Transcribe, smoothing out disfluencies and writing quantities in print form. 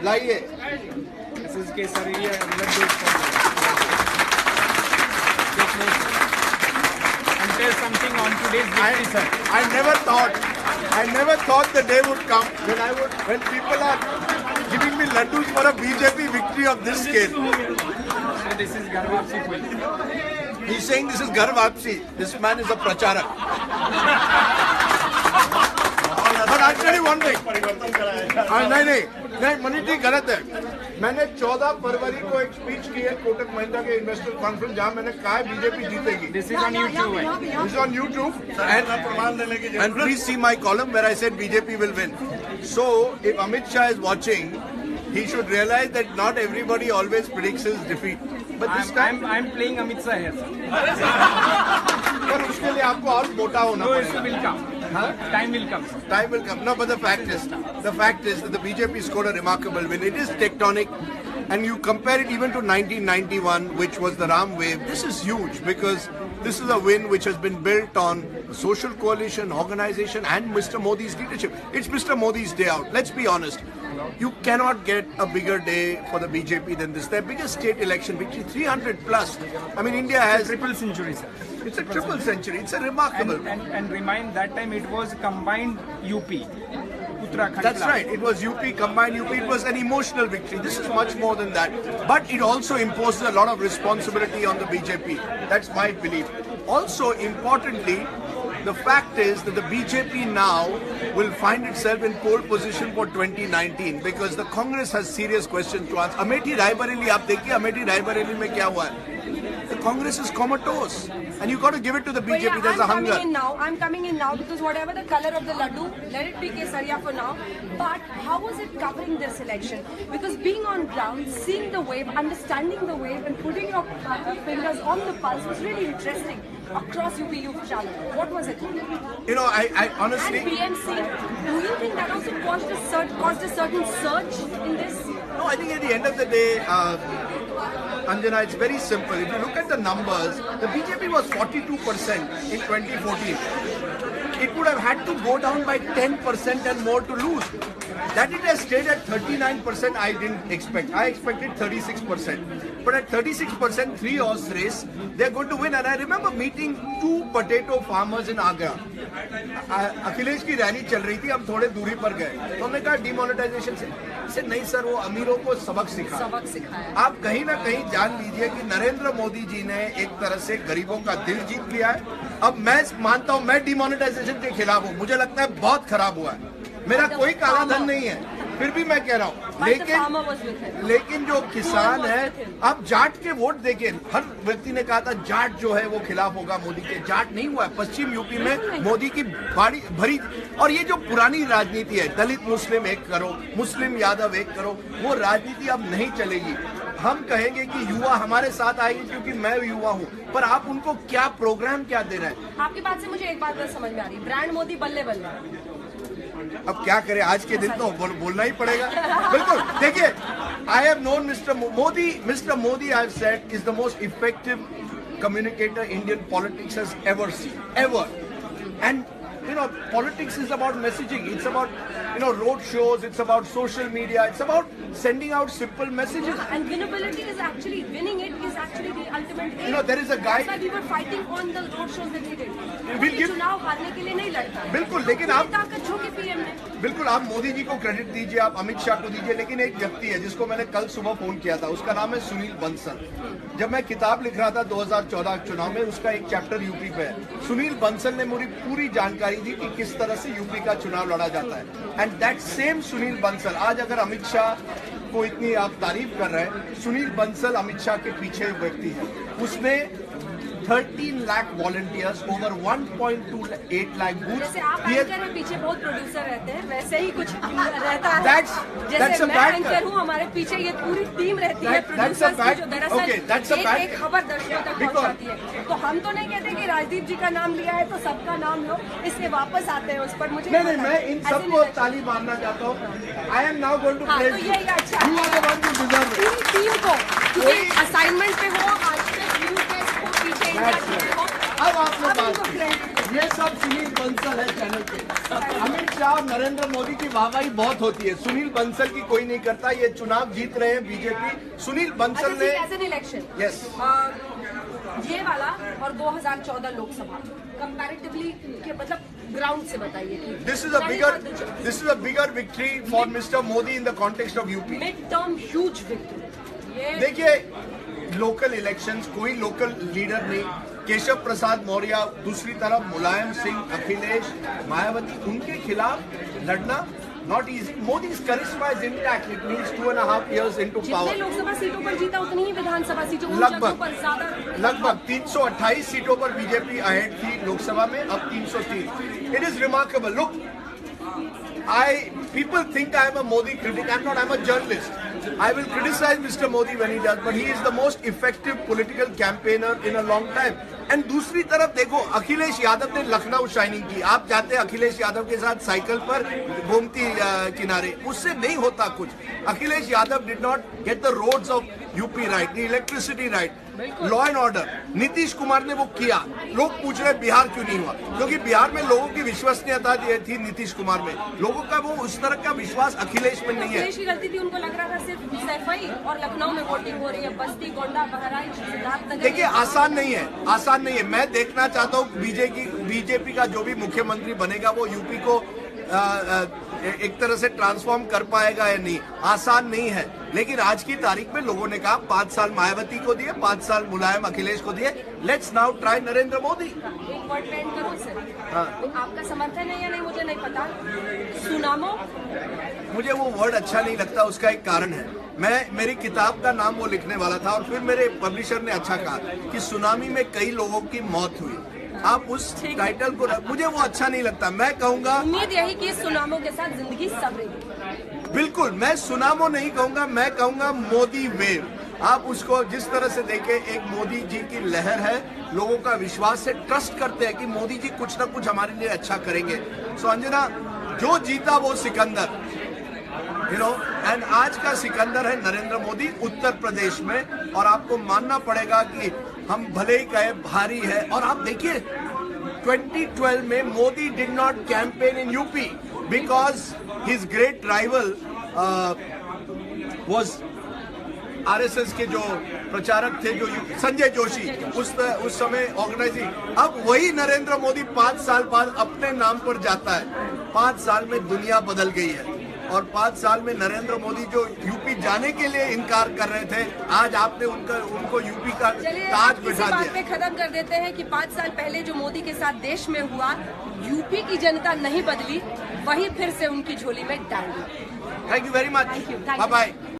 लाइए। This is Kesariya Laddu. And tell something on today's victory, sir. I never thought the day would come when people are giving me laddus for a BJP victory of this scale. So this is Garvapsi Puli. He's saying this is Ghar Vapsi. This man is a pracharak. But I'll tell you one thing. नहीं मनीष जी गलत है। मैंने 14 फरवरी को एक speech की है कोटक महिंद्रा के investor conference जहां मैंने कहा है बीजेपी जीतेगी। This is on YouTube. This is on YouTube and please see my column where I said BJP will win. So if Amit Shah is watching, he should realize that not everybody always predicts his defeat. But this time I'm playing Amit Shah here, sir. पर उसके लिए आपको और मोटा होना No, it पड़ेगा। will come. Time will come, sir. Time will come. No, but the fact is that the BJP scored a remarkable win. It is tectonic, and you compare it even to 1991, which was the Ram wave. This is huge because this is a win which has been built on social coalition, organization, and Mr. Modi's leadership. It's Mr. Modi's day out. Let's be honest. You cannot get a bigger day for the BJP than this. Their biggest state election victory, 300 plus. I mean, India has Triple century, sir. it's a triple century. It's a remarkable. And remind that time it was combined UP. Uttarakhand. That's right. It was UP, combined UP. It was an emotional victory. This is much more than that. But it also imposes a lot of responsibility on the BJP. That's my belief. Also, importantly, the fact is that the BJP now will find itself in pole position for 2019 because the Congress has serious questions to answer. Amethi Raebareli, आप देखिए Amethi Raebareli में क्या हुआ है? The Congress is comatose, and you got to give it to the BJP. Yeah, There's a hunger. I'm coming in now because whatever the color of the laddu, let it be Kesariya for now. But how was it covering this election? Because being on ground, seeing the wave, understanding the wave, and putting your fingers on the pulse was really interesting. Across UP youth channel, what was it? You know, I honestly. And BMC, do you think that also caused a certain surge in this? No, I think at the end of the day, Anjana, it's very simple. If you look at the numbers, the BJP was 42% in 2014. It would have had to go down by 10% and more to lose. That it has stayed at 39%, I didn't expect. I expected 36%. But at 36%, 3-horse race, they're going to win. And I remember meeting 2 potato farmers in Agra. Akhilesh की rally चल रही थी, हम थोड़े दूरी पर गए तो हमने कहा डिमोनेटाइजेशन से नहीं सर, वो अमीरों को सबक सिखाया। आप कहीं ना कहीं जान लीजिए कि नरेंद्र मोदी जी ने एक तरह से गरीबों का दिल जीत लिया है। अब मैं मानता हूं मैं डिमोनेटाइजेशन के खिलाफ हूं, मुझे लगता है बहुत खराब हुआ है, मेरा कोई काला धन नहीं है, फिर भी मैं कह रहा हूं। लेकिन जो किसान है, अब जाट के वोट देखे, हर व्यक्ति ने कहा था जाट जो है वो खिलाफ होगा मोदी के, जाट नहीं हुआ है। पश्चिम यूपी में मोदी की बाड़ी भरी, और ये जो पुरानी राजनीति है, दलित मुस्लिम एक करो, मुस्लिम यादव एक करो, वो राजनीति अब नहीं चलेगी। हम कहेंगे कि युवा हमारे साथ आएंगे क्योंकि मैं युवा हूँ, पर आप उनको क्या प्रोग्राम क्या दे रहे हैं? आपकी बात से मुझे एक बात समझ में आ रही है, ब्रांड मोदी बल्ले बल्ले। अब क्या करें, आज के दिन तो बोलना ही पड़ेगा। बिल्कुल, देखिए, I have known mister Modi I have said is the most effective communicator Indian politics has ever seen, ever. And you know, politics is about messaging. It's about, you know, road shows. It's about social media. It's about sending out simple messages. And winnability is actually, winning it is actually the ultimate aim. You know, there is a guy. That's why we were fighting on the road shows that we did. We'll give. चुनाव हारने के लिए नहीं लड़ता। बिल्कुल, लेकिन आप ताकत झोंके पीएम ने। बिल्कुल, आप मोदी जी को क्रेडिट दीजिए, आप अमित शाह को दीजिए, लेकिन एक व्यक्ति है जिसको मैंने कल सुबह फोन किया था, उसका नाम है सुनील बंसल। जब मैं किताब लिख रहा था 2014 चुनाव में, उसका एक चैप्टर यूपी पे है। सुनील बंसल ने मुझे पूरी जानकारी दी कि किस तरह से यूपी का चुनाव लड़ा जाता है। And that same Sunil Bansal, आज अगर अमित शाह को इतनी आप तारीफ कर रहे हैं, सुनील बंसल अमित शाह के पीछे व्यक्ति है। उसने 13 lakh volunteers, over 1.28 lakh booth. जैसे आप एंकर हैं, पीछे बहुत प्रोड्यूसर रहते हैं, वैसे ही कुछ रहता है। That's जैसे मैं एंकर हूँ, हमारे पीछे ये पूरी टीम रहती है प्रोड्यूसर्स की, जो दरअसल एक खबर दर्शकों तक पहुँचाती है। तो हम तो नहीं कहते कि राजदीप जी का नाम लिया है तो सबका नाम लो, इसलिए वापस आते हैं उस पर। मुझे नहीं, मैं इन सबको ताली मारना चाहता हूँ। I am now going to praise तो ये अच्छा you are the one to deserve पूरी टीम को, क्योंकि असाइनमेंट पे वो आज तक न्यूज़ डेस्क को पीछे अब आपने बात की। ये सब सुनील बंसल है चैनल पे। अमित शाह और नरेंद्र मोदी की वाहवाही बहुत होती है, सुनील बंसल की कोई नहीं करता। ये चुनाव जीत रहे हैं बीजेपी। सुनील बंसल ने एज एन इलेक्शन यस ये वाला और 2014 लोकसभा कंपैरेटिवली मतलब ग्राउंड से बताइए कि this is a bigger victory for mister Modi in the context of UP. Mid term huge victory. देखिए लोकल इलेक्शंस, कोई लोकल लीडर नहीं, केशव प्रसाद मौर्य, दूसरी तरफ मुलायम सिंह, अखिलेश, मायावती, उनके खिलाफ लड़ना not easy. Modi's charisma is intact. It means 2.5 years into जितने power. लोकसभा सीटों पर जीता उतनी ही विधानसभा सीटों उन जगहों पर ज्यादा लगभग 328 सीटों पर बीजेपी अहेड थी लोकसभा में, अब 303। It is remarkable. Look, people think I am a Modi critic. I'm not. I'm a journalist. I will criticize Mr. Modi when he does, but he is the most effective political campaigner in a long time. And दूसरी तरफ देखो, अखिलेश यादव ने Lucknow shining की। आप जाते अखिलेश यादव के साथ cycle पर गोमती किनारे, उससे नहीं होता कुछ। Akhilesh Yadav did not get the roads of UP right, the electricity right, law and order. Nitish Kumar ने वो किया। लोग पूछ रहे बिहार क्यों नहीं हुआ, क्योंकि बिहार में लोगों की विश्वसनीयता थी नीतीश कुमार में, लोगों का वो उस तरह का विश्वास अखिलेश में नहीं है। अखिलेश की गलती थी, उनको लग रहा था सिर्फ सैफई और लखनऊ में वोटिंग हो रही है, बस्ती, गोंडा, बहराइच, सिद्धार्थनगर। देखिए आसान नहीं है, आसान नहीं है। मैं देखना चाहता हूँ बीजेपी का जो भी मुख्यमंत्री बनेगा वो यूपी को एक तरह से ट्रांसफॉर्म कर पाएगा या नहीं, आसान नहीं है। लेकिन आज की तारीख में लोगों ने कहा 5 साल मायावती को दिए, 5 साल मुलायम अखिलेश को दिए, let's now try Narendra Modi. एक वर्ड पे एंड करूं सर? हाँ। आपका समर्थन है या नहीं मुझे नहीं पता। सुनामो, मुझे वो वर्ड अच्छा नहीं लगता, उसका एक कारण है। मेरी किताब का नाम वो लिखने वाला था और फिर मेरे पब्लिशर ने अच्छा कहा कि सुनामी में कई लोगों की मौत हुई। आप उस टाइटल को, मुझे वो अच्छा नहीं लगता। मैं कहूँगा उम्मीद यही कि सुनामो के साथ जिंदगी सवरेगी। बिल्कुल, मैं सुनामो नहीं कहूँगा, मैं कहूँगा मोदी वेव। आप उसको जिस तरह से देखें, एक मोदी जी की लहर है, लोगों का विश्वास से ट्रस्ट करते हैं कि मोदी जी कुछ ना कुछ हमारे लिए अच्छा करेंगे। सो अंजना, जो जीता वो सिकंदर, एंड आज का सिकंदर है नरेंद्र मोदी उत्तर प्रदेश में। और आपको मानना पड़ेगा कि हम भले ही कहे भारी है। और आप देखिए 2012 में Modi did not campaign in UP because his great rival was RSS के जो प्रचारक थे, जो संजय जोशी, उस समय ऑर्गेनाइजिंग। अब वही नरेंद्र मोदी 5 साल बाद अपने नाम पर जाता है। 5 साल में दुनिया बदल गई है और 5 साल में नरेंद्र मोदी जो यूपी जाने के लिए इनकार कर रहे थे, आज आपने उनको यूपी का ताज बिठा दिया। बात पे खत्म कर देते हैं कि 5 साल पहले जो मोदी के साथ देश में हुआ, यूपी की जनता नहीं बदली, वही फिर से उनकी झोली में डाल दी। Thank you very much, bye bye.